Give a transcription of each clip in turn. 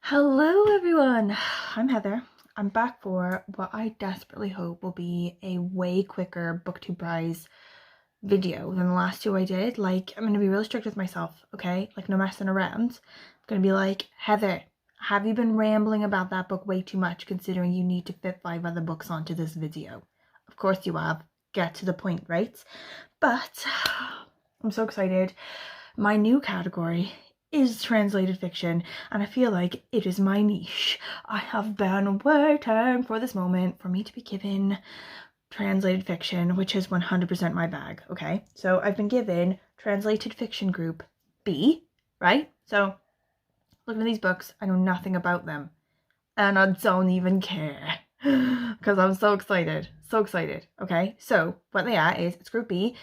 Hello everyone, I'm Heather. I'm back for what I desperately hope will be a way quicker Booktube prize video than the last two I did. Like, I'm going to be really strict with myself, okay? Like, no messing around. I'm going to be like, Heather, have you been rambling about that book way too much considering you need to fit 5 other books onto this video? Of course you have. Get to the point, right? But I'm so excited. My new category is translated fiction, and I feel like it is my niche. I have been waiting for this moment for me to be given translated fiction, which is 100% my bag, okay? So I've been given translated fiction group B, right? So looking at these books, I know nothing about them, and I don't even care because I'm so excited, okay? So what they are is, it's group B.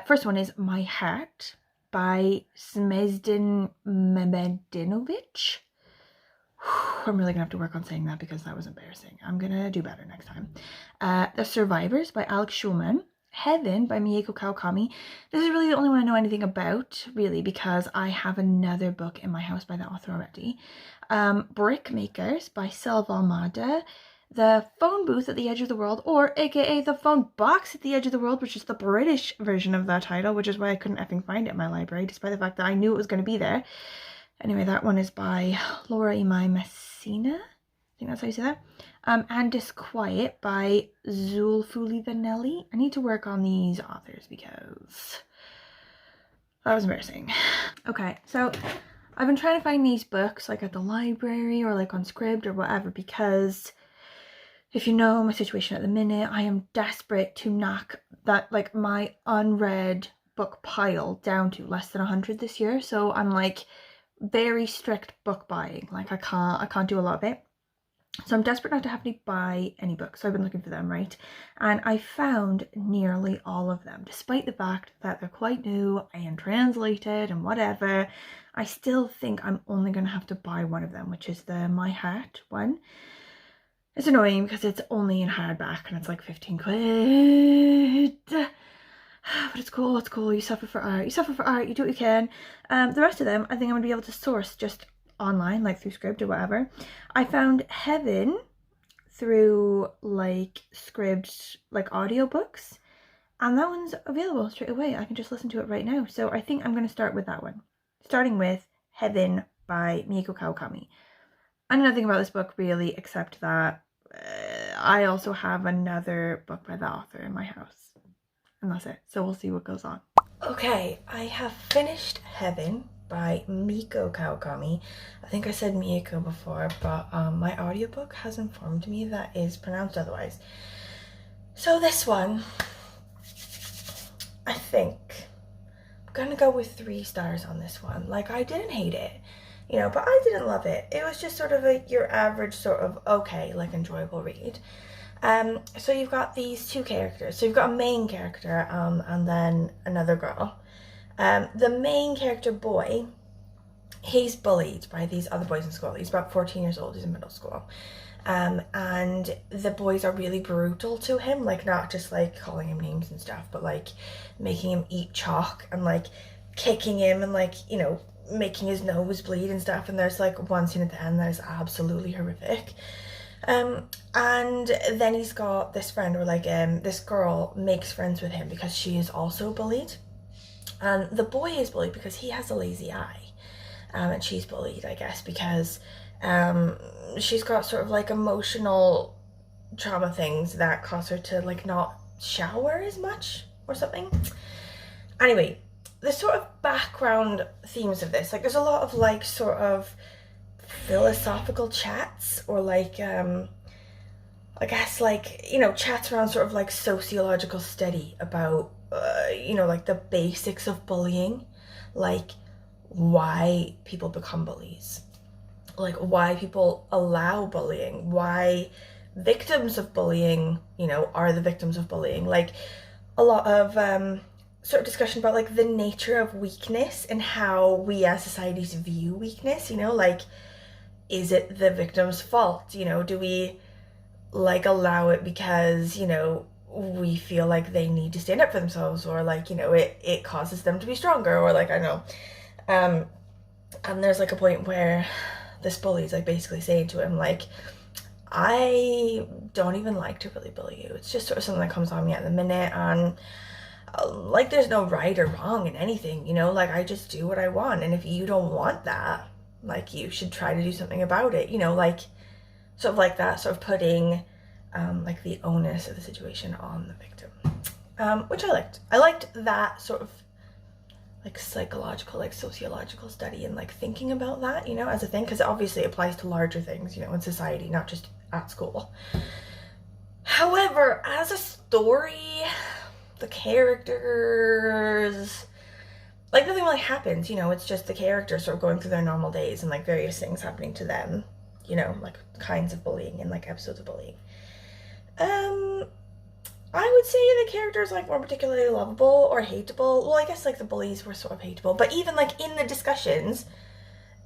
First one is My Heart by Semezdin Mehmedinovic. I'm really gonna have to work on saying that because that was embarrassing. I'm gonna do better next time. The Survivors by Schulman. Heaven by Mieko Kawakami. This is really the only one I know anything about, really, because I have another book in my house by the author already. Brickmakers by Selva Almada. The Phone Booth at the Edge of the World, or aka The Phone Box at the Edge of the World, which is the British version of that title, which is why I couldn't effing find it in my library, despite the fact that I knew it was going to be there. Anyway, that one is by Imai Messina. I think that's how you say that. And Disquiet by Zülfü Livaneli. I need to work on these authors because that was embarrassing. Okay, so I've been trying to find these books like at the library or like on Scribd or whatever, because if you know my situation at the minute, I am desperate to knock that, like, my unread book pile down to less than 100 this year. So I'm like very strict book buying. Like I can't do a lot of it. So I'm desperate not to have to buy any books. So I've been looking for them, right? And I found nearly all of them, despite the fact that they're quite new and translated and whatever. I still think I'm only going to have to buy one of them, which is the My Heart one. It's annoying because it's only in hardback and it's like 15 quid. But it's cool, it's cool. You suffer for art. You suffer for art, you do what you can. The rest of them, I think I'm going to be able to source just online, like through Scribd or whatever. I found Heaven through like Scribd, like audiobooks. And that one's available straight away. I can just listen to it right now. So I think I'm going to start with that one. Starting with Heaven by Mieko Kawakami. I know nothing about this book really, except that I also have another book by the author in my house. And that's it. So we'll see what goes on. Okay, I have finished Heaven by Mieko Kawakami. I think I said Mieko before, but my audiobook has informed me that is pronounced otherwise. So this one, I think I'm gonna go with 3 stars on this one. Like, I didn't hate it, you know, but I didn't love it. It was just sort of your average sort of okay, like, enjoyable read. So you've got these 2 characters. So you've got a main character and then another girl. The main character boy, he's bullied by these other boys in school. He's about 14 years old, he's in middle school. And the boys are really brutal to him, like not just like calling him names and stuff, but like making him eat chalk and like kicking him and like, you know, making his nose bleed and stuff. And there's like one scene at the end that is absolutely horrific. And then he's got this friend, or like this girl makes friends with him because she is also bullied. And the boy is bullied because he has a lazy eye. And she's bullied, I guess, because she's got sort of like emotional trauma things that cause her to like not shower as much or something. Anyway, the sort of background themes of this, like there's a lot of like sort of philosophical chats, or like I guess like, you know, chats around sort of like sociological study about you know, like the basics of bullying, like why people become bullies, like why people allow bullying, why victims of bullying, you know, are the victims of bullying. Like a lot of sort of discussion about like the nature of weakness and how we as societies view weakness, you know, like is it the victim's fault? You know, do we like allow it because, you know, we feel like they need to stand up for themselves, or like, you know, it causes them to be stronger, or like, I don't know. And there's like a point where this bully is like basically saying to him, like, I don't even like to really bully you. It's just sort of something that comes on me at the minute, and like there's no right or wrong in anything, you know, like I just do what I want, and if you don't want that, like you should try to do something about it, you know, like sort of like that, sort of putting like the onus of the situation on the victim, which I liked. I liked that sort of like psychological, like sociological study and like thinking about that, you know, as a thing, because it obviously applies to larger things, you know, in society, not just at school. However, as a story, the characters, like nothing really happens, you know, it's just the characters sort of going through their normal days and like various things happening to them, you know, like kinds of bullying and like episodes of bullying. I would say the characters like weren't particularly lovable or hateable. Well, I guess like the bullies were sort of hateable, but even like in the discussions,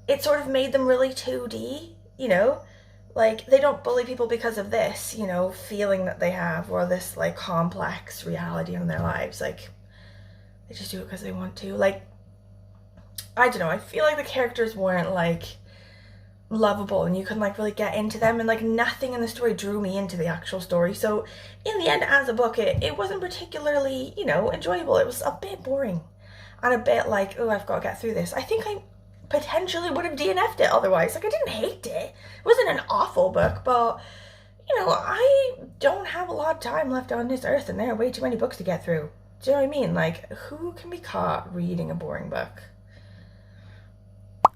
it sort of made them really 2D, you know? Like, they don't bully people because of this, you know, feeling that they have, or this, like, complex reality in their lives. Like, they just do it because they want to. Like, I don't know, I feel like the characters weren't, like, lovable, and you couldn't, like, really get into them, and, like, nothing in the story drew me into the actual story. So, in the end, as a book, it wasn't particularly, you know, enjoyable. It was a bit boring, and a bit like, oh, I've got to get through this. I think I potentially would have DNF'd it otherwise. Like, I didn't hate it. It wasn't an awful book, but, you know, I don't have a lot of time left on this earth, and there are way too many books to get through. Do you know what I mean? Like, who can be caught reading a boring book?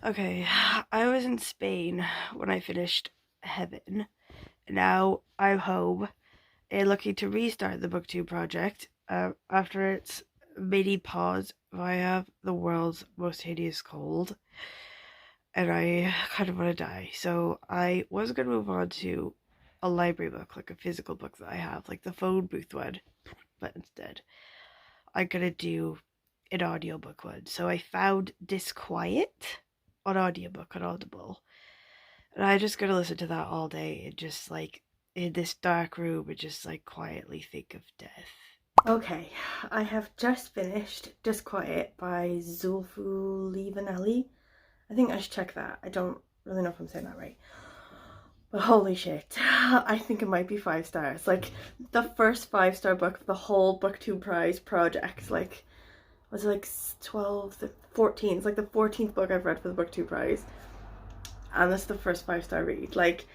Okay, I was in Spain when I finished Heaven. Now I'm home and looking to restart the Booktube project after its mini pause via the world's most hideous cold. And I kind of want to die. So I was going to move on to a library book, like a physical book that I have, like the phone booth one. But instead, I'm going to do an audiobook one. So I found Disquiet on audiobook on Audible. And I'm just going to listen to that all day and just like in this dark room and just like quietly think of death. Okay, I have just finished Disquiet by Zülfü Livaneli. I think I should check that. I don't really know if I'm saying that right. But holy shit, I think it might be 5 stars. Like, the first 5-star book of the whole Booktube Prize project. Like, was it like 12, 14? It's like the 14th book I've read for the Booktube Prize. And that's the first 5-star read. Like,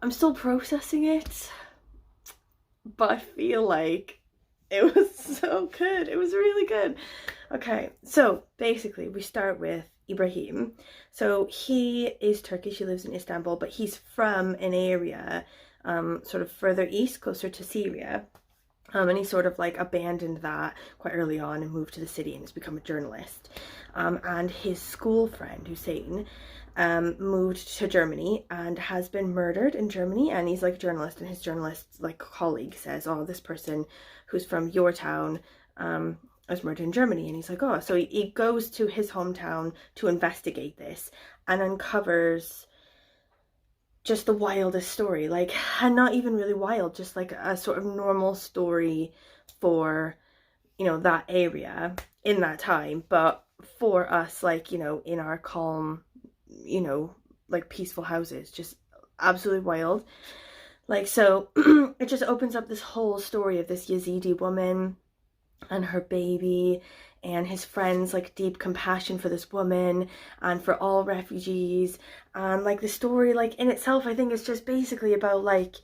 I'm still processing it, but I feel like it was so good. It was really good. Okay, so basically we start with Ibrahim. So he is Turkish, he lives in Istanbul, but he's from an area sort of further east, closer to Syria. And he sort of like abandoned that quite early on and moved to the city and has become a journalist. And his school friend, Hussein, moved to Germany and has been murdered in Germany, and he's like a journalist, and his journalist like colleague says, oh, this person who's from your town was murdered in Germany. And he's like, oh, so he goes to his hometown to investigate this and uncovers just the wildest story, like, and not even really wild, just like a sort of normal story for, you know, that area in that time, but for us, like, you know, in our calm, you know, like peaceful houses, just absolutely wild. Like, so it just opens up this whole story of this Yazidi woman and her baby and his friends, like deep compassion for this woman and for all refugees. And like the story, like in itself, I think it's just basically about like,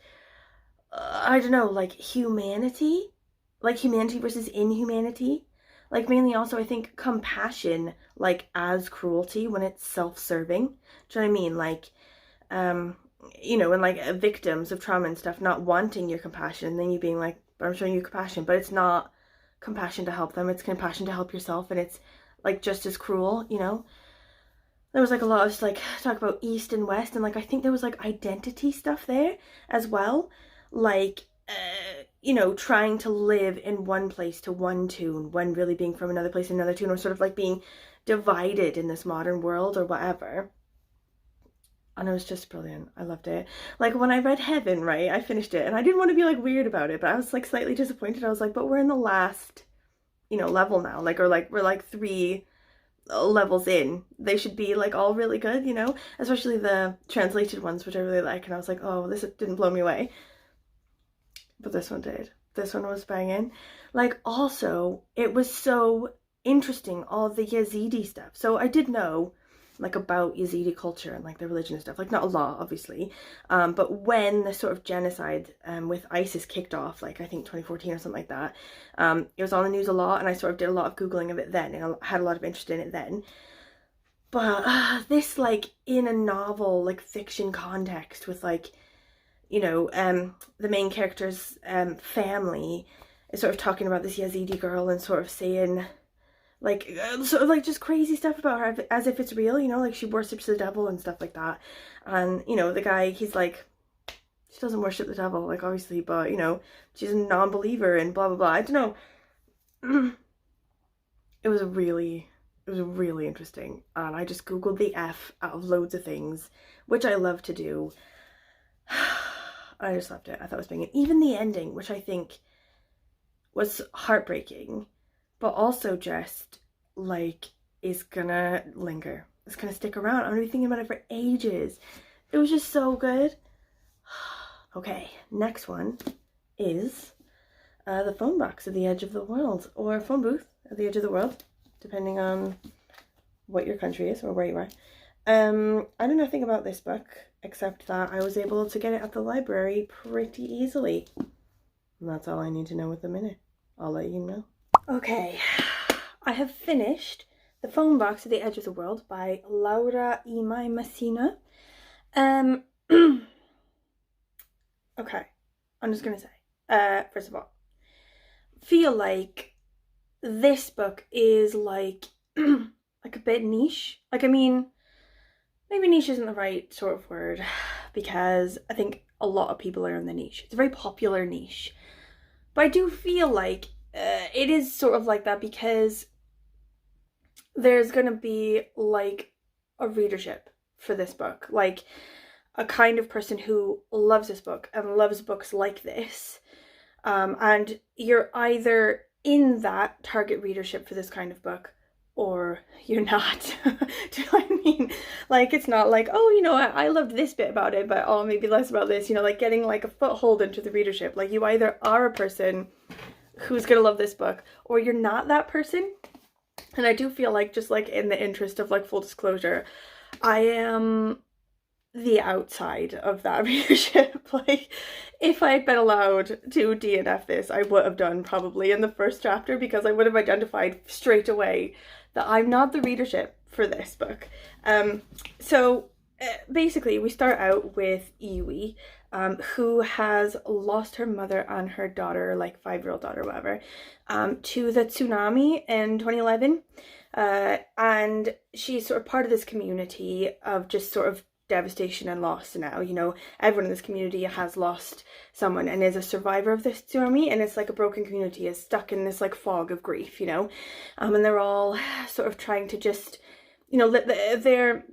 I don't know, like humanity, like humanity versus inhumanity. Like mainly also I think compassion, like as cruelty when it's self-serving. Do you know what I mean? Like, you know, and like victims of trauma and stuff not wanting your compassion, and then you being like, I'm showing you compassion, but it's not compassion to help them, it's compassion to help yourself, and it's like just as cruel, you know. There was like a lot of like talk about east and west, and like I think there was like identity stuff there as well, like you know, trying to live in one place to one tune when really being from another place to another tune, or sort of like being divided in this modern world or whatever. And it was just brilliant. I loved it. Like when I read Heaven, right, I finished it and I didn't want to be like weird about it, but I was like slightly disappointed. I was like, but we're in the last, you know, level now, like, or like we're like 3 levels in. They should be like all really good, you know, especially the translated ones, which I really like. And I was like, oh, this didn't blow me away, but this one did. This one was banging. Like, also, it was so interesting, all the Yazidi stuff. So I did know like about Yazidi culture and like their religion and stuff, like not a lot obviously, but when the sort of genocide with ISIS kicked off, like I think 2014 or something like that, it was on the news a lot, and I sort of did a lot of googling of it then, and I had a lot of interest in it then. But this, like, in a novel, like fiction context with like, you know, the main character's family is sort of talking about this Yazidi girl and sort of saying like sort of like just crazy stuff about her as if it's real, you know, like she worships the devil and stuff like that. And you know, the guy, he's like, she doesn't worship the devil, like obviously, but you know, she's a non-believer and blah blah blah. I don't know. It was really interesting, and I just googled the F out of loads of things, which I love to do. I just loved it. I thought it was banging. Even the ending, which I think was heartbreaking, but also just like is gonna linger. It's gonna stick around. I'm gonna be thinking about it for ages. It was just so good. Okay, next one is the phone box at the edge of the world, or phone booth at the edge of the world, depending on what your country is or where you are. I know nothing about this book except that I was able to get it at the library pretty easily. And that's all I need to know at the minute. I'll let you know. Okay, I have finished The Phone Box at the Edge of the World by Laura Imai Messina. Okay, I'm just gonna say, first of all, feel like this book is like like a bit niche. Like, I mean, maybe niche isn't the right sort of word, because I think a lot of people are in the niche. It's a very popular niche, but I do feel like it is sort of like that because there's gonna be like a readership for this book, like a kind of person who loves this book and loves books like this, and you're either in that target readership for this kind of book or you're not. Do you know what I mean? Like, it's not like, oh, you know, I loved this bit about it, but oh, maybe less about this, you know, like getting like a foothold into the readership. Like, you either are a person who's gonna love this book or you're not that person. And I do feel like, just like in the interest of like full disclosure, I am the outside of that readership. Like, if I had been allowed to DNF this, I would have done probably in the first chapter, because I would have identified straight away that I'm not the readership for this book. So basically we start out with Iwi, who has lost her mother and her daughter, like 5-year-old daughter, whatever, to the tsunami in 2011. And she's sort of part of this community of just sort of devastation and loss now. You know, everyone in this community has lost someone and is a survivor of this tsunami, and it's like a broken community is stuck in this like fog of grief, you know, and they're all sort of trying to just, you know, they're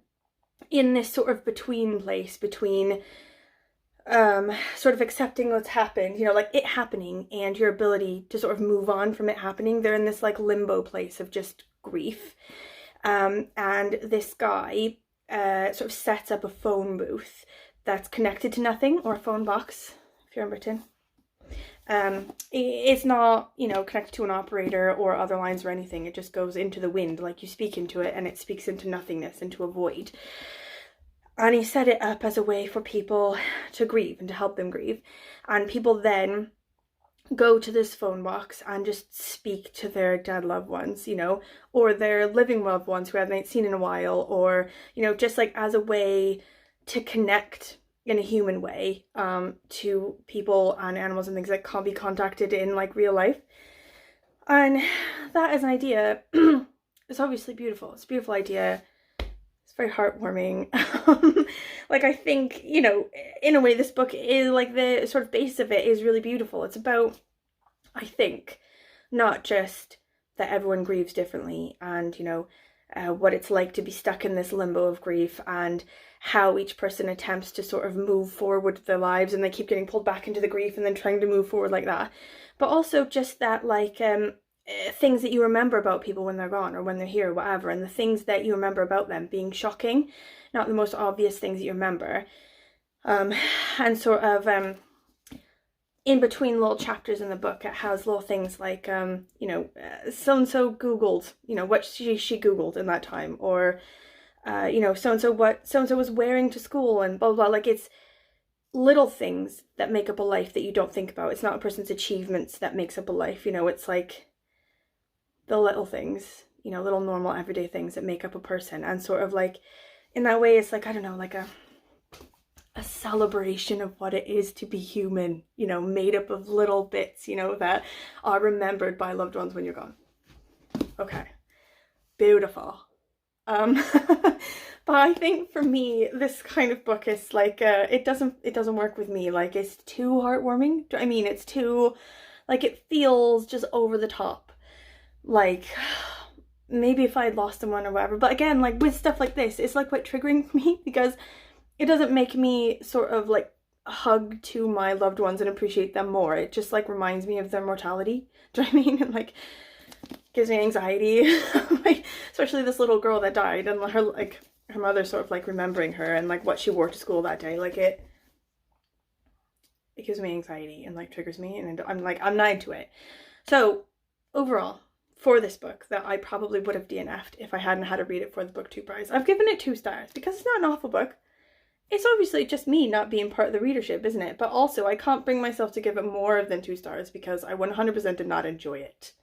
in this sort of between place between sort of accepting what's happened, you know, like it happening, and your ability to sort of move on from it happening. They're in this like limbo place of just grief, and this guy sort of sets up a phone booth that's connected to nothing, or a phone box if you're in Britain. It's not, you know, connected to an operator or other lines or anything. It just goes into the wind, like you speak into it and it speaks into nothingness, into a void. And he set it up as a way for people to grieve and to help them grieve. And people then go to this phone box and just speak to their dead loved ones, you know, or their living loved ones who haven't seen in a while, or, you know, just like as a way to connect in a human way to people and animals and things that can't be contacted in like real life. And that is an idea. It's obviously beautiful. It's a beautiful idea. It's very heartwarming. Like, I think, you know, in a way this book is like, the sort of base of it is really beautiful. It's about, I think, not just that everyone grieves differently, and, you know, what it's like to be stuck in this limbo of grief, and how each person attempts to sort of move forward with their lives, and they keep getting pulled back into the grief and then trying to move forward like that. But also just that, like, things that you remember about people when they're gone or when they're here or whatever, and the things that you remember about them being shocking, not the most obvious things that you remember. And sort of in between little chapters in the book, it has little things like, you know, so-and-so Googled, you know, what she Googled in that time, or, you know, so-and-so what so-and-so was wearing to school, and blah, blah, blah. Like, it's little things that make up a life that you don't think about. It's not a person's achievements that makes up a life, you know, it's like the little things, you know, little normal everyday things that make up a person. And sort of like, in that way, it's like, I don't know, like a celebration of what it is to be human, you know, made up of little bits, you know, that are remembered by loved ones when you're gone. Okay, beautiful. But I think for me, this kind of book is like, it doesn't work with me. Like, it's too heartwarming. I mean, it's too, like, it feels just over the top. Like, maybe if I had lost someone or whatever. But again, like, with stuff like this, it's like quite triggering for me, because it doesn't make me sort of like hug to my loved ones and appreciate them more. It just like reminds me of their mortality. Do you know what I mean? And like gives me anxiety. Like, especially this little girl that died, and her, like, her mother sort of like remembering her and like what she wore to school that day. Like, it gives me anxiety and like triggers me, and I'm like, I'm not into it. So overall, for this book, that I probably would have DNF'd if I hadn't had to read it for the Booktube prize, I've given it 2 stars, because it's not an awful book. It's obviously just me not being part of the readership, isn't it? But also, I can't bring myself to give it more than 2 stars, because I 100% did not enjoy it.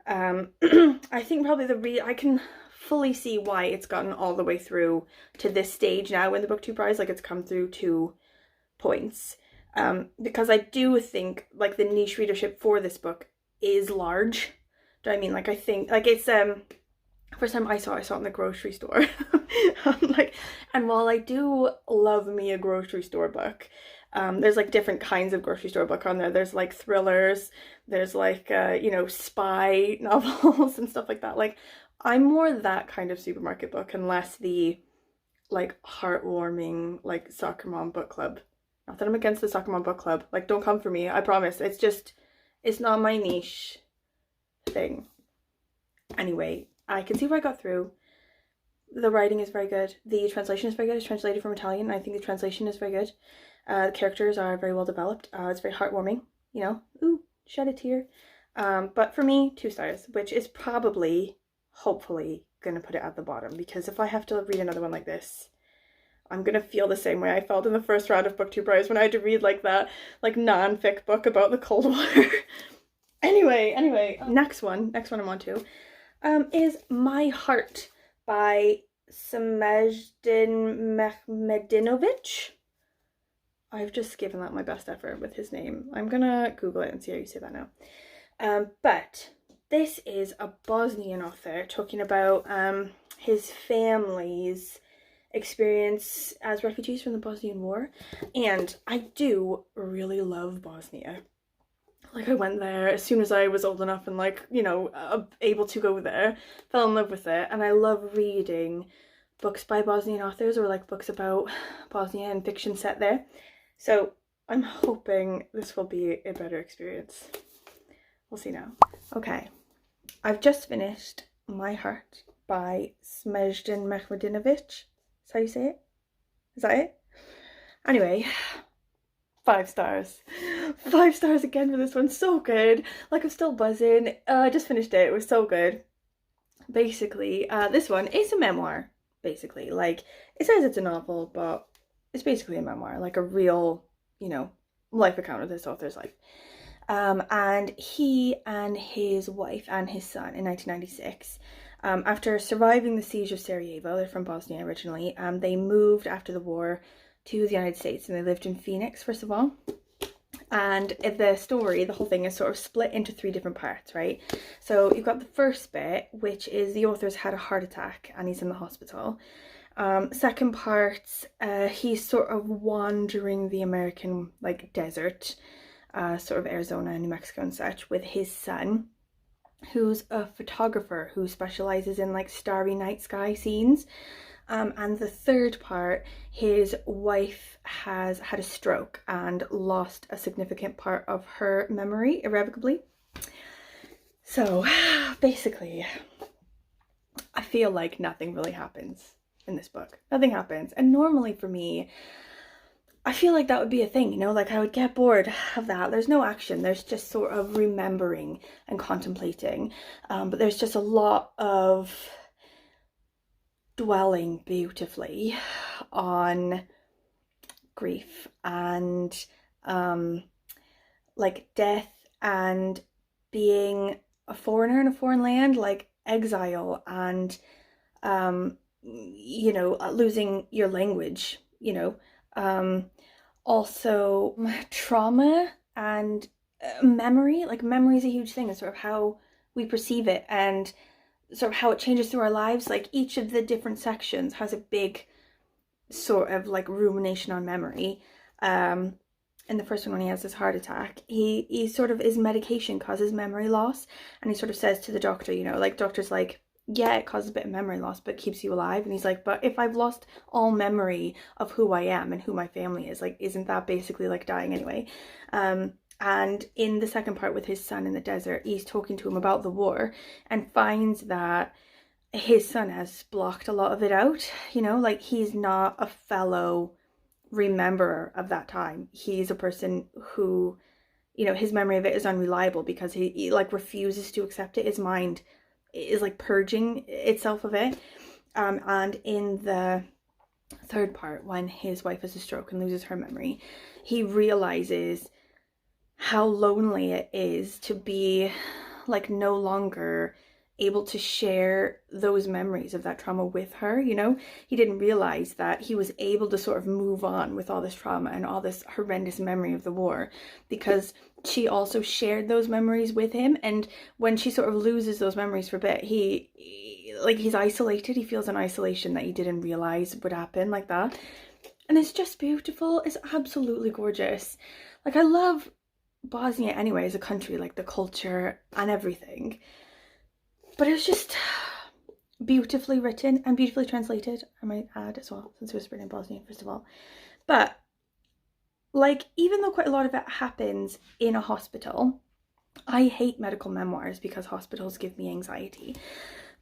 I think probably I can fully see why it's gotten all the way through to this stage now in the Booktube prize. Like, it's come through 2 points. Because I do think, like, the niche readership for this book is large. Do I mean? Like, I think, like, it's, first time I saw it in the grocery store. Like, and while I do love me a grocery store book, there's like different kinds of grocery store book on there. There's like thrillers, there's like, you know, spy novels and stuff like that. Like, I'm more that kind of supermarket book, and less the like heartwarming, like soccer mom book club. Not that I'm against the soccer mom book club. Like, don't come for me, I promise. It's just, it's not my niche thing. Anyway, I can see where I got through. The writing is very good. The translation is very good. It's translated from Italian. I think the translation is very good. The characters are very well developed. It's very heartwarming, you know. Ooh, shed a tear. But for me, 2 stars, which is probably, hopefully, gonna put it at the bottom, because if I have to read another one like this, I'm gonna feel the same way I felt in the first round of Booktube prize when I had to read like that, like, non-fic book about the Cold War. Anyway, next one I'm on to, is My Heart by Semezdin Mehmedinovic. I've just given that my best effort with his name. I'm gonna Google it and see how you say that now. But this is a Bosnian author talking about his family's experience as refugees from the Bosnian War. And I do really love Bosnia. Like, I went there as soon as I was old enough and, like, you know, able to go there, fell in love with it, and I love reading books by Bosnian authors, or like books about Bosnia and fiction set there. So I'm hoping this will be a better experience. We'll see now. Okay, I've just finished My Heart by Semezdin Mehmedinovic. Is that how you say it? Is that it? Anyway, 5 stars. 5 stars again for this one. So good. Like, I'm still buzzing. I just finished it. It was so good. Basically, this one is a memoir. Basically, like, it says it's a novel, but it's basically a memoir, like a real, you know, life account of this author's life. And he and his wife and his son in 1996, after surviving the siege of Sarajevo, they're from Bosnia originally, they moved after the war to the United States, and they lived in Phoenix first of all. And the story, the whole thing, is sort of split into 3 different parts, right? So you've got the first bit, which is the author's had a heart attack and he's in the hospital. Second part, he's sort of wandering the American, like, desert, sort of Arizona, New Mexico and such, with his son, who's a photographer who specializes in, like, starry night sky scenes. And the third part, his wife has had a stroke and lost a significant part of her memory irrevocably. So basically, I feel like nothing really happens in this book. Nothing happens. And normally for me, I feel like that would be a thing, you know, like I would get bored of that. There's no action, there's just sort of remembering and contemplating. But there's just a lot of dwelling beautifully on grief and like death and being a foreigner in a foreign land, like exile and you know, losing your language, you know, also trauma and memory. Like memory is a huge thing, and sort of how we perceive it and sort of how it changes through our lives. Like each of the different sections has a big sort of like rumination on memory. In the first one, when he has his heart attack, he sort of, his medication causes memory loss, and he sort of says to the doctor, you know, like doctor's like, yeah, it causes a bit of memory loss, but keeps you alive. And he's like, but if I've lost all memory of who I am and who my family is, like, isn't that basically like dying anyway? And in the second part with his son in the desert, he's talking to him about the war and finds that his son has blocked a lot of it out, you know, like he's not a fellow rememberer of that time. He's a person who, you know, his memory of it is unreliable because he like refuses to accept it. His mind is like purging itself of it. And in the third part, when his wife has a stroke and loses her memory, he realizes how lonely it is to be like no longer able to share those memories of that trauma with her, you know? He didn't realize that he was able to sort of move on with all this trauma and all this horrendous memory of the war because she also shared those memories with him. And when she sort of loses those memories for a bit, he's isolated. He feels an isolation that he didn't realize would happen like that. And it's just beautiful. It's absolutely gorgeous. Like, I love Bosnia anyway as a country, like the culture and everything. But it was just beautifully written and beautifully translated, I might add as well, since it was written in Bosnian, first of all. But, like, even though quite a lot of it happens in a hospital, I hate medical memoirs because hospitals give me anxiety.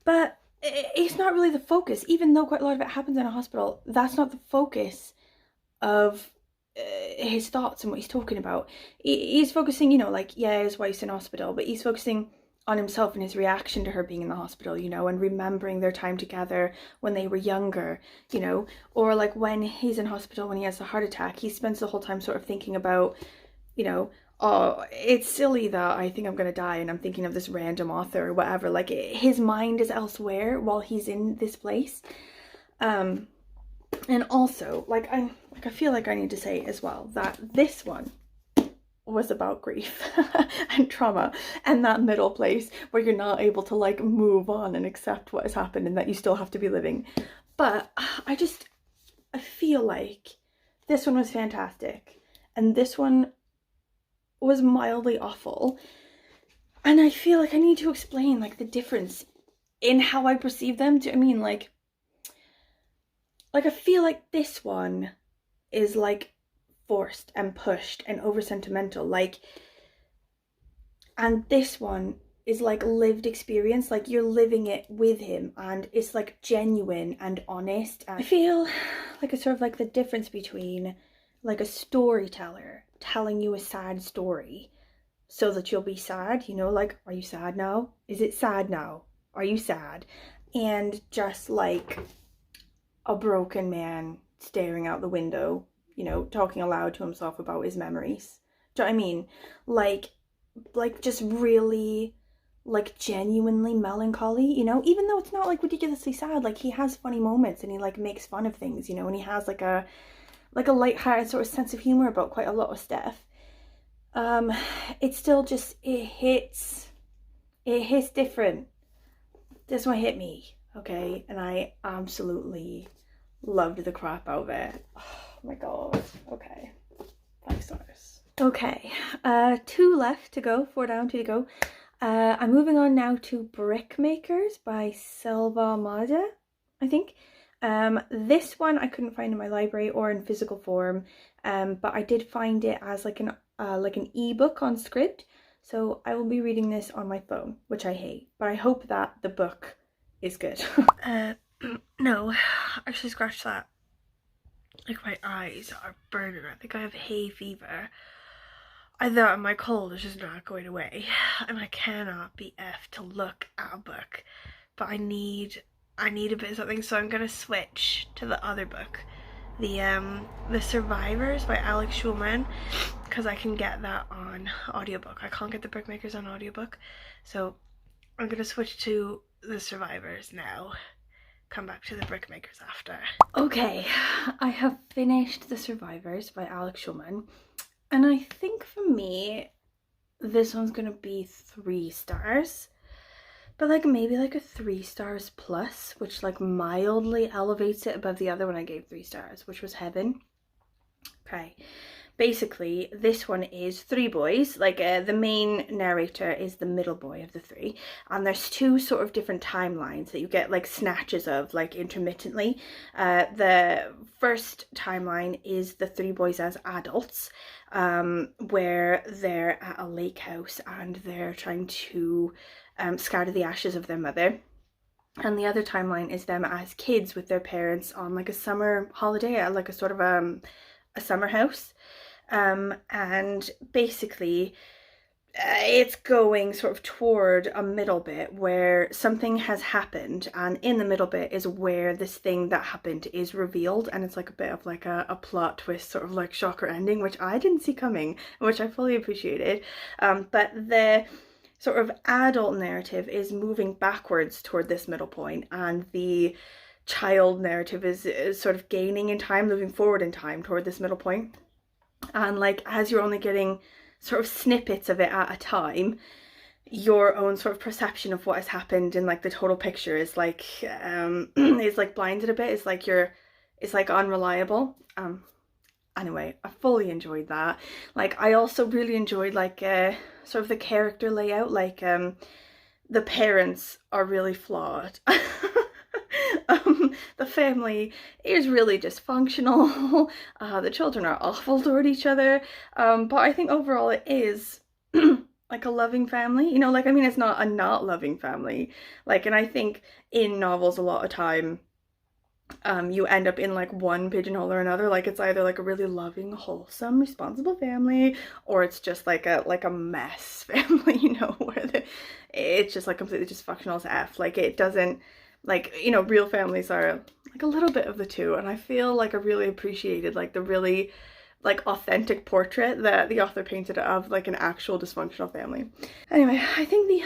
But it's not really the focus. Even though quite a lot of it happens in a hospital, that's not the focus of his thoughts and what he's talking about. He's focusing, you know, like, yeah, his wife's in hospital, but he's focusing on himself and his reaction to her being in the hospital, you know, and remembering their time together when they were younger, you know, or like when he's in hospital, when he has a heart attack, he spends the whole time sort of thinking about, you know, oh, it's silly that I think I'm gonna die and I'm thinking of this random author or whatever. Like, his mind is elsewhere while he's in this place. And also, like, I feel like I need to say as well that this one was about grief and trauma, and that middle place where you're not able to like move on and accept what has happened and that you still have to be living. But I feel like this one was fantastic and this one was mildly awful, and I feel like I need to explain like the difference in how I perceive them. Do you know what I mean? Like I feel like this one is like forced and pushed and over sentimental, like, and this one is like lived experience, like you're living it with him and it's like genuine and honest. And I feel like it's sort of like the difference between like a storyteller telling you a sad story so that you'll be sad, you know, like, are you sad now? Is it sad now? Are you sad? And just like a broken man staring out the window, you know, talking aloud to himself about his memories. Do you know what I mean? Like just really, like, genuinely melancholy, you know, even though it's not like ridiculously sad. Like, he has funny moments and he like makes fun of things, you know, and he has like a light-hearted sort of sense of humor about quite a lot of stuff. It's still just, it hits different. This one hit me, okay, and I absolutely loved the crap out of it. Oh my god. Okay, 5 stars. Okay, 2 left to go, 4 down, 2 to go. I'm moving on now to Brickmakers by Selva Almada, I think. This one I couldn't find in my library or in physical form, but I did find it as like an ebook on Scribd. So I will be reading this on my phone, which I hate, but I hope that the book is good. No, actually scratch that. Like, my eyes are burning. I think I have hay fever. I thought my cold is just not going away, and I cannot be effed to look at a book, but I need a bit of something, so I'm gonna switch to the other book, the Survivors by Alex Schulman, because I can get that on audiobook. I can't get the Brickmakers on audiobook, so I'm gonna switch to the Survivors now. Come back to the Brickmakers after. Okay, I have finished the Survivors by Alex Schulman, and I think for me this one's gonna be 3 stars, but like maybe like a 3 stars plus, which like mildly elevates it above the other one I gave 3 stars, which was Heaven. Okay, basically this one is 3 boys, like the main narrator is the middle boy of the 3, and there's 2 sort of different timelines that you get like snatches of, like intermittently. The first timeline is the 3 boys as adults, where they're at a lake house and they're trying to scatter the ashes of their mother. And the other timeline is them as kids with their parents on like a summer holiday at like a sort of a summer house. And basically it's going sort of toward a middle bit where something has happened, and in the middle bit is where this thing that happened is revealed, and it's like a bit of like a plot twist, sort of like shocker ending, which I didn't see coming, which I fully appreciated. But the sort of adult narrative is moving backwards toward this middle point, and the child narrative is sort of gaining in time, moving forward in time toward this middle point. And like, as you're only getting sort of snippets of it at a time, your own sort of perception of what has happened in like the total picture is like is like blinded a bit. It's like unreliable. Anyway, I fully enjoyed that. Like, I also really enjoyed like sort of the character layout. Like the parents are really flawed. The family is really dysfunctional. The children are awful toward each other, but I think overall it is like a loving family, you know, like, I mean, it's not a not loving family, like, and I think in novels a lot of time you end up in like one pigeonhole or another. Like, it's either like a really loving, wholesome, responsible family, or it's just like a mess family, you know, where it's just like completely dysfunctional as F. Like, it doesn't, like, you know, real families are like a little bit of the two, and I feel like I really appreciated like the really like authentic portrait that the author painted of like an actual dysfunctional family. Anyway, I think the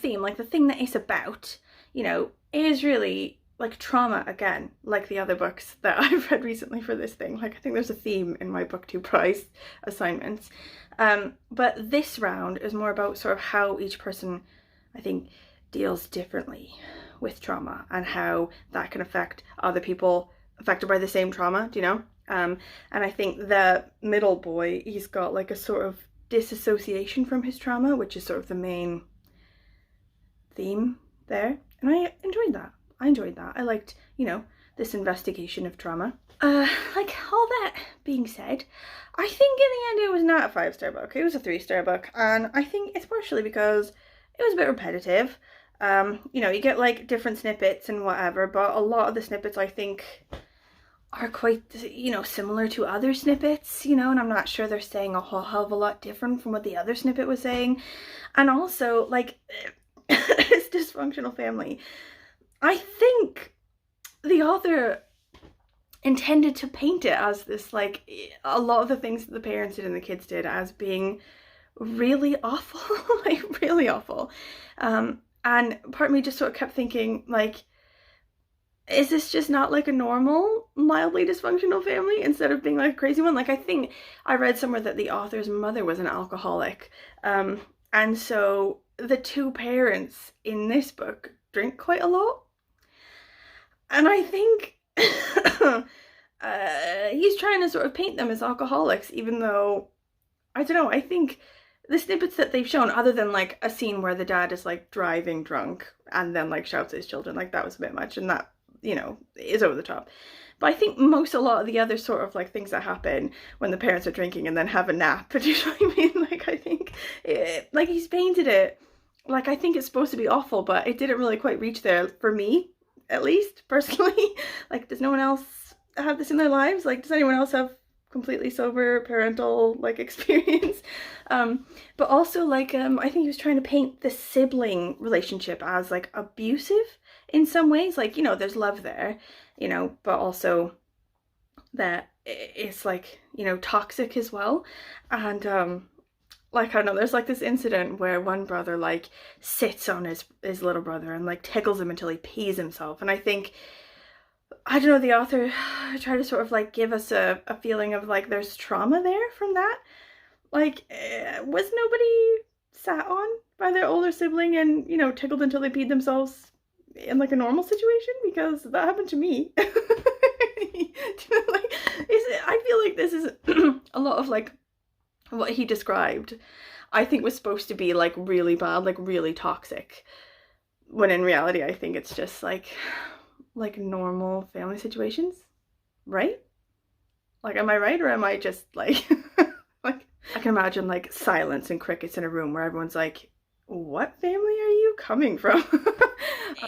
theme, like the thing that it's about, you know, is really like trauma again, like the other books that I've read recently for this thing. Like, I think there's a theme in my Booktube prize assignments. But this round is more about sort of how each person, I think, deals differently with trauma, and how that can affect other people affected by the same trauma, do you know? And I think the middle boy, he's got like a sort of disassociation from his trauma, which is sort of the main theme there. And I enjoyed that. I liked, you know, this investigation of trauma. Like, all that being said, I think in the end it was not a 5-star book. It was a 3-star book, and I think it's partially because it was a bit repetitive. You know, you get like different snippets and whatever, but a lot of the snippets I think are quite, you know, similar to other snippets, you know, and I'm not sure they're saying a whole hell of a lot different from what the other snippet was saying. And also, like, this dysfunctional family, I think the author intended to paint it as this, like, a lot of the things that the parents did and the kids did as being really awful, like really awful. And part of me just sort of kept thinking, like, is this just not like a normal, mildly dysfunctional family instead of being like a crazy one? Like, I think I read somewhere that the author's mother was an alcoholic. And so the 2 parents in this book drink quite a lot. And I think he's trying to sort of paint them as alcoholics, even though, I don't know, I think the snippets that they've shown, other than like a scene where the dad is like driving drunk and then like shouts at his children, like that was a bit much, and that, you know, is over the top. But I think a lot of the other sort of like things that happen when the parents are drinking and then have a nap, do you know what I mean? Like, I think like he's painted it like I think it's supposed to be awful, but it didn't really quite reach there for me, at least personally. Like, does no one else have this in their lives? Like, does anyone else have completely sober parental like experience? But also like I think he was trying to paint the sibling relationship as like abusive in some ways. Like, you know, there's love there, you know, but also that it's like, you know, toxic as well. And like, I don't know, there's like this incident where one brother like sits on his little brother and like tickles him until he pees himself. And I think, I don't know, the author tried to sort of like give us a feeling of like there's trauma there from that. Like, was nobody sat on by their older sibling and, you know, tickled until they peed themselves in like a normal situation? Because that happened to me. Like, I feel like this is a lot of like what he described, I think was supposed to be like really bad, like really toxic, when in reality I think it's just like normal family situations, right? Like, am I right, or am I just like like, I can imagine like silence and crickets in a room where everyone's like, what family are you coming from?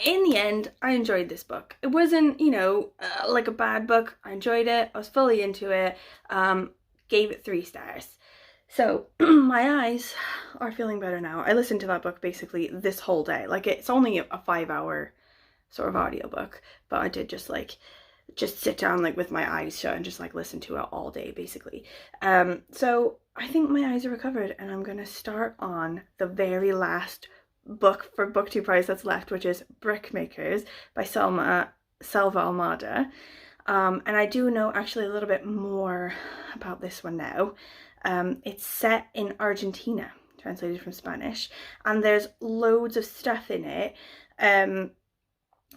In the end, I enjoyed this book. It wasn't, you know, like a bad book. I enjoyed it. I was fully into it. Gave it 3 stars. So my eyes are feeling better now. I listened to that book basically this whole day. Like, it's only a 5-hour sort of audiobook, but I did just sit down like with my eyes shut and just like listen to it all day basically. So I think my eyes are recovered, and I'm gonna start on the very last book for Booktube Prize that's left, which is Brickmakers by Selva Almada. And I do know actually a little bit more about this one now. It's set in Argentina, translated from Spanish, and there's loads of stuff in it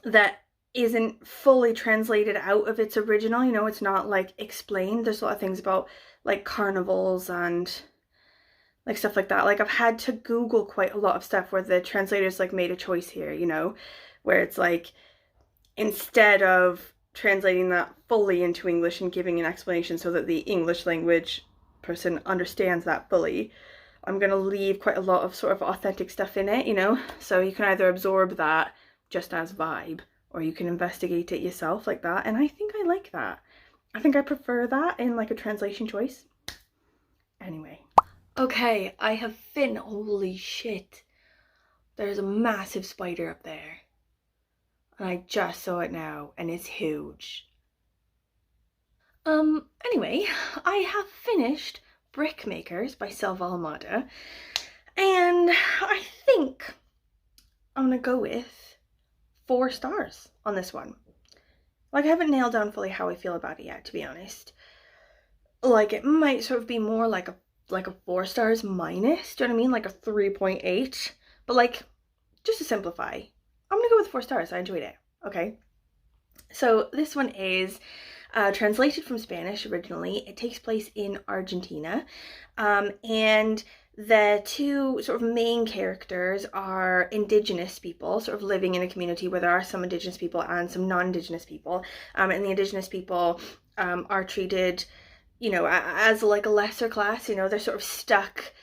that isn't fully translated out of its original, you know, it's not like explained. There's a lot of things about like carnivals and like stuff like that. Like, I've had to Google quite a lot of stuff where the translators like made a choice here, you know, where it's like, instead of translating that fully into English and giving an explanation so that the English language person understands that fully, I'm gonna leave quite a lot of sort of authentic stuff in it, you know, so you can either absorb that just as vibe, or you can investigate it yourself like that. And I think I like that. I think I prefer that in like a translation choice. Anyway. Okay, I have holy shit. There's a massive spider up there. And I just saw it now, and it's huge. Anyway, I have finished Brickmakers by Selva Almada, and I think I'm gonna go with 4 stars on this one. Like, I haven't nailed down fully how I feel about it yet, to be honest. Like, it might sort of be more like a 4 stars minus, do you know what I mean? Like a 3.8. But like, just to simplify, I'm gonna go with 4 stars. I enjoyed it. Okay. So this one is translated from Spanish originally. It takes place in Argentina. And the 2 sort of main characters are indigenous people, sort of living in a community where there are some indigenous people and some non-indigenous people. And the indigenous people are treated, you know, as like a lesser class, you know, they're sort of stuck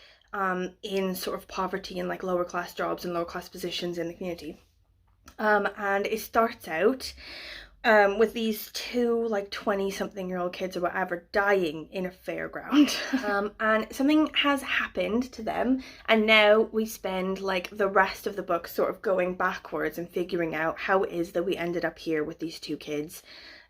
in sort of poverty and like lower class jobs and lower class positions in the community. And it starts out with these 2 like 20-something-year-old kids or whatever dying in a fairground. And something has happened to them, and now we spend like the rest of the book sort of going backwards and figuring out how it is that we ended up here with these 2 kids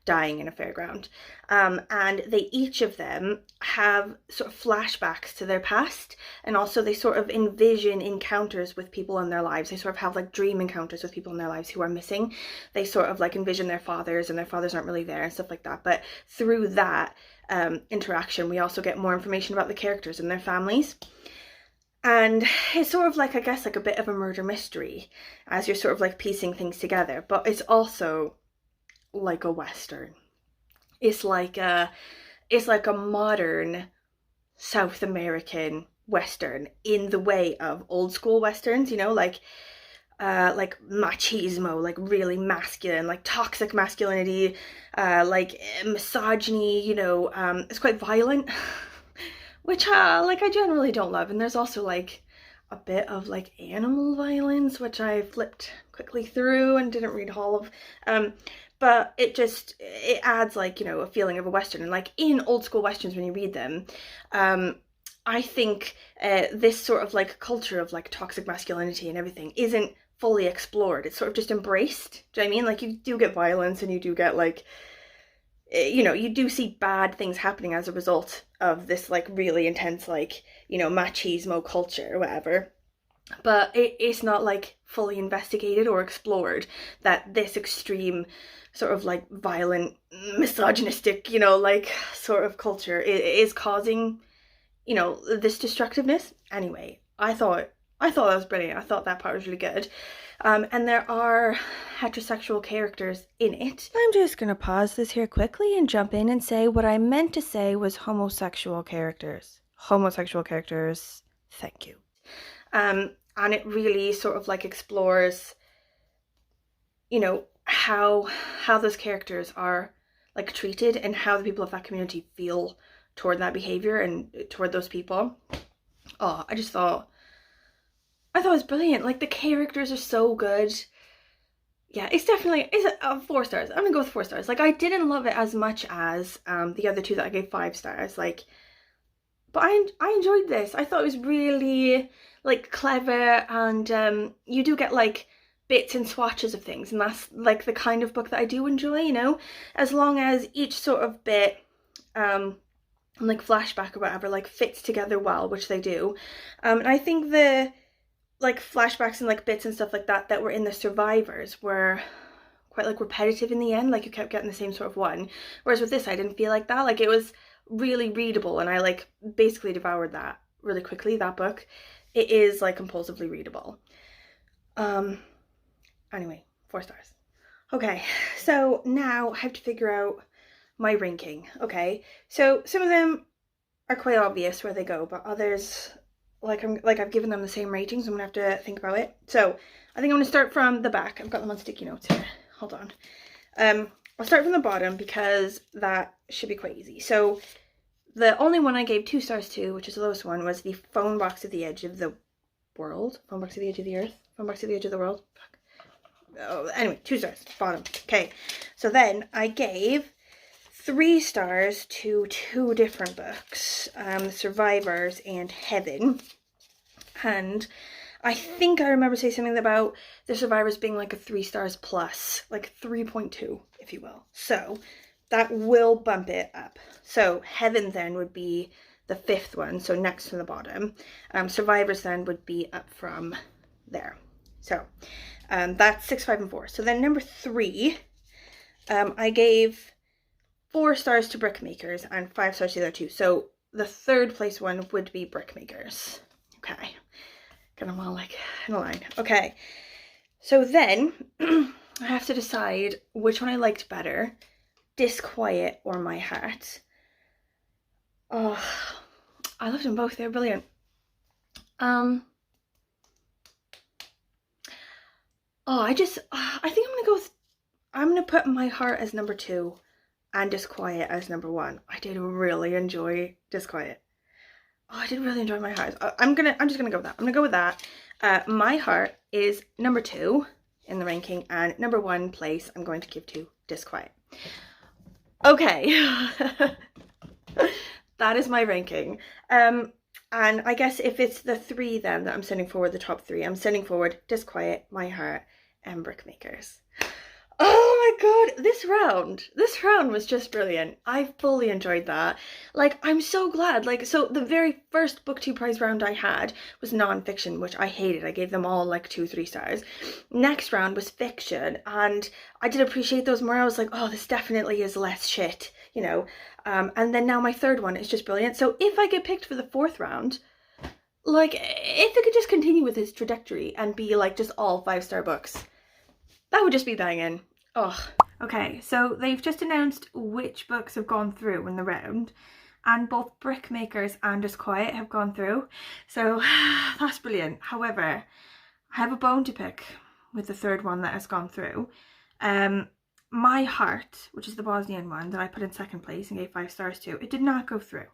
dying in a fairground. And they each of them have sort of flashbacks to their past, and also they sort of envision encounters with people in their lives. They sort of have like dream encounters with people in their lives who are missing. They sort of like envision their fathers, and their fathers aren't really there and stuff like that. But through that interaction, we also get more information about the characters and their families. And it's sort of like, I guess, like a bit of a murder mystery as you're sort of like piecing things together, but it's also like a Western. It's like a modern South American Western in the way of old school Westerns, you know, like machismo, like really masculine, like toxic masculinity, like misogyny, you know, it's quite violent, which like I generally don't love. And there's also like a bit of like animal violence, which I flipped quickly through and didn't read all of. But it adds like, you know, a feeling of a Western. And like in old school Westerns, when you read them, I think this sort of like culture of like toxic masculinity and everything isn't fully explored. It's sort of just embraced. Do you know what I mean? Like you do get violence and you do get like, you know, you do see bad things happening as a result of this like really intense like, you know, machismo culture or whatever. But it's not like fully investigated or explored that this extreme sort of like violent, misogynistic, you know, like sort of culture is causing, you know, this destructiveness. Anyway, I thought that was brilliant. I thought that part was really good. And there are heterosexual characters in it. I'm just gonna pause this here quickly and jump in and say what I meant to say was homosexual characters. Homosexual characters, thank you. And it really sort of like explores, you know, how those characters are like treated and how the people of that community feel toward that behavior and toward those people. Oh, I thought it was brilliant. Like the characters are so good. Yeah, it's 4 stars. I'm gonna go with 4 stars. Like I didn't love it as much as the other two that I gave 5 stars. Like, but I enjoyed this. I thought it was really like clever, and you do get like bits and swatches of things, and that's like the kind of book that I do enjoy, you know, as long as each sort of bit like flashback or whatever like fits together well, which they do. And I think the like flashbacks and like bits and stuff like that were in the survivors were quite like repetitive in the end. Like you kept getting the same sort of one, whereas with this I didn't feel like that. Like it was really readable, and I like basically devoured that really quickly, that book. It is like compulsively readable. Anyway, 4 stars. Okay, so now I have to figure out my ranking. Okay, so some of them are quite obvious where they go, but others I've given them the same ratings. I'm gonna have to think about it. So I think I'm gonna start from the back. I've got them on sticky notes here. Hold on. I'll start from the bottom because that should be quite easy. So the only one I gave 2 stars to, which is the lowest one, was the Phone Box at the Edge of the World. Phone Box at the Edge of the Earth. Phone Box at the Edge of the World. Fuck. Oh, anyway, 2 stars. Bottom. Okay. So then I gave 3 stars to 2 different books, Survivors and Heaven. And I think I remember saying something about the Survivors being like a 3 stars plus, like 3.2, if you will. So that will bump it up. So Heaven then would be the 5th one, so next to the bottom. Survivors then would be up from there. So that's 6, 5, and 4. So then number 3, I gave 4 stars to Brickmakers and 5 stars to the other 2. So the 3rd place one would be Brickmakers. Okay. Get them all like in a line. Okay. So then I have to decide which one I liked better, Disquiet or My Heart. Oh, I loved them both. They're brilliant. I think I'm gonna put My Heart as number 2 and Disquiet as number 1. I did really enjoy Disquiet. Oh, I did really enjoy My Heart. I'm just gonna go with that. I'm gonna go with that. My Heart is number 2 in the ranking, and number 1 place I'm going to give to Disquiet. Okay. That is my ranking. And I guess if it's the 3 then that I'm sending forward, the top 3, I'm sending forward Disquiet, My Heart, and Brickmakers. Oh my god, this round was just brilliant. I fully enjoyed that. Like, I'm so glad. Like, so the very first Booktube prize round I had was non-fiction, which I hated. I gave them all like 2, 3 stars. Next round was fiction, and I did appreciate those more. I was like, oh, this definitely is less shit, you know. And then now my 3rd one is just brilliant. So if I get picked for the 4th round, like, if it could just continue with its trajectory and be like just all 5-star books, that would just be banging. Oh. Okay, so they've just announced which books have gone through in the round, and both Brickmakers and Disquiet have gone through. So that's brilliant. However, I have a bone to pick with the 3rd one that has gone through. My Heart, which is the Bosnian one that I put in 2nd place and gave 5 stars to, it did not go through.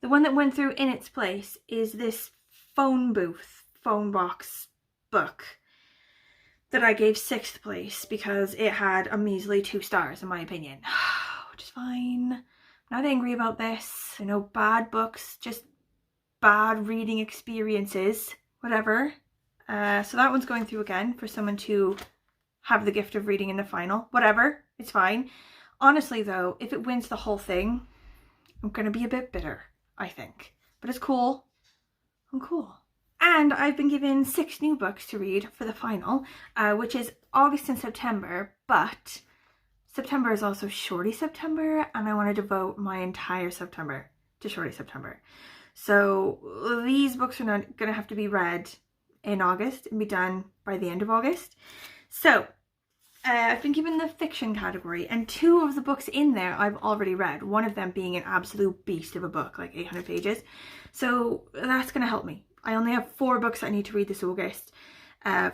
The one that went through in its place is this phone box book that I gave 6th place because it had a measly 2 stars in my opinion, which is fine. I'm not angry about this. I know bad books, just bad reading experiences, whatever. So that one's going through again for someone to have the gift of reading in the final. Whatever, it's fine. Honestly though, if it wins the whole thing, I'm gonna be a bit bitter, I think. But it's cool. I'm cool. And I've been given 6 new books to read for the final, which is August and September, but September is also Shorty September, and I want to devote my entire September to Shorty September. So these books are not going to have to be read in August and be done by the end of August. So I've been given the fiction category, and 2 of the books in there I've already read, one of them being an absolute beast of a book, like 800 pages. So that's going to help me. I only have 4 books I need to read this August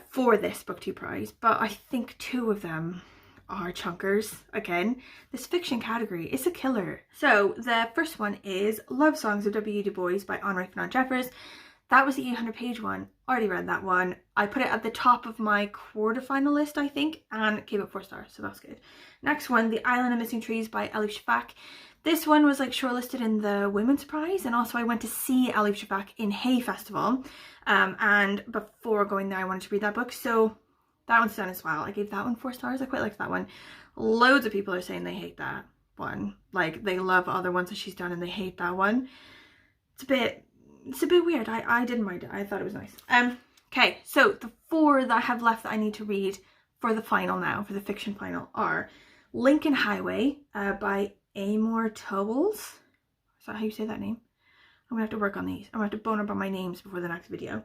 for this Booktube prize, but I think 2 of them are chunkers. Again, this fiction category is a killer. So the first one is Love Songs of W. Du Bois by Henri Fernand Jeffers. That was the 800-page one. Already read that one. I put it at the top of my quarterfinal list, I think, and gave it 4 stars, so that's good. Next one, The Island of Missing Trees by Elif Shafak. This one was like shortlisted in the Women's Prize, and also I went to see Elif Shafak in Hay Festival, and before going there I wanted to read that book, so that one's done as well. I gave that one 4 stars. I quite liked that one. Loads of people are saying they hate that one. Like, they love other ones that she's done and they hate that one. It's a bit weird. I didn't mind it. I thought it was nice. Okay, so the 4 that I have left that I need to read for the final now, for the fiction final, are Lincoln Highway by Amor Towles. Is that how you say that name? I'm gonna have to work on these. I'm gonna have to bone up on my names before the next video.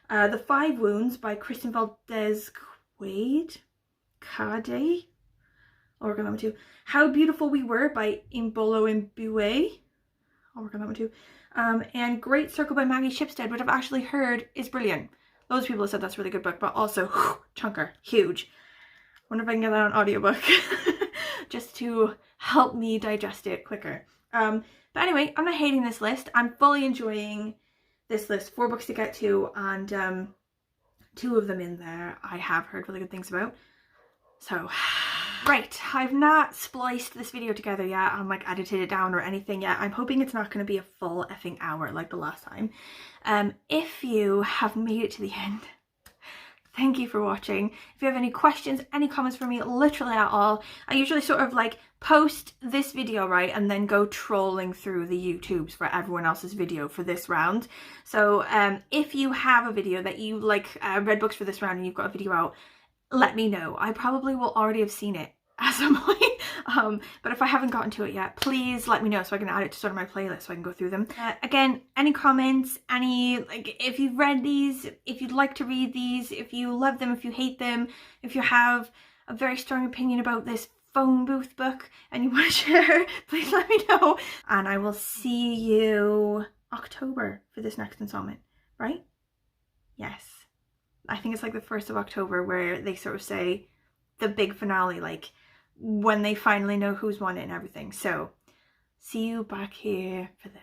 The 5 Wounds by Kristen Valdez Cade. I'll work on that one too. How Beautiful We Were by Imbolo Mbue. I'll work on that one too. And Great Circle by Maggie Shipstead, which I've actually heard is brilliant. Loads of people have said that's a really good book, but also chunker, huge. Wonder if I can get that on audiobook just to help me digest it quicker. But anyway, I'm not hating this list. I'm fully enjoying this list. 4 books to get to, and 2 of them in there I have heard really good things about. So, right, I've not spliced this video together yet. I'm like edited it down or anything yet. I'm hoping it's not going to be a full effing hour like the last time. If you have made it to the end, thank you for watching. If you have any questions, any comments for me, literally at all, I usually sort of like post this video, right, and then go trolling through the YouTubes for everyone else's video for this round. So if you have a video that you like read books for this round and you've got a video out, let me know. I probably will already have seen it at some point, but if I haven't gotten to it yet, please let me know so I can add it to sort of my playlist so I can go through them. Again, any comments, like if you've read these, if you'd like to read these, if you love them, if you hate them, if you have a very strong opinion about this phone booth book and you want to share, please let me know. And I will see you October for this next installment, right? Yes. I think it's like the 1st of October where they sort of say the big finale, like when they finally know who's won it and everything. So see you back here for then.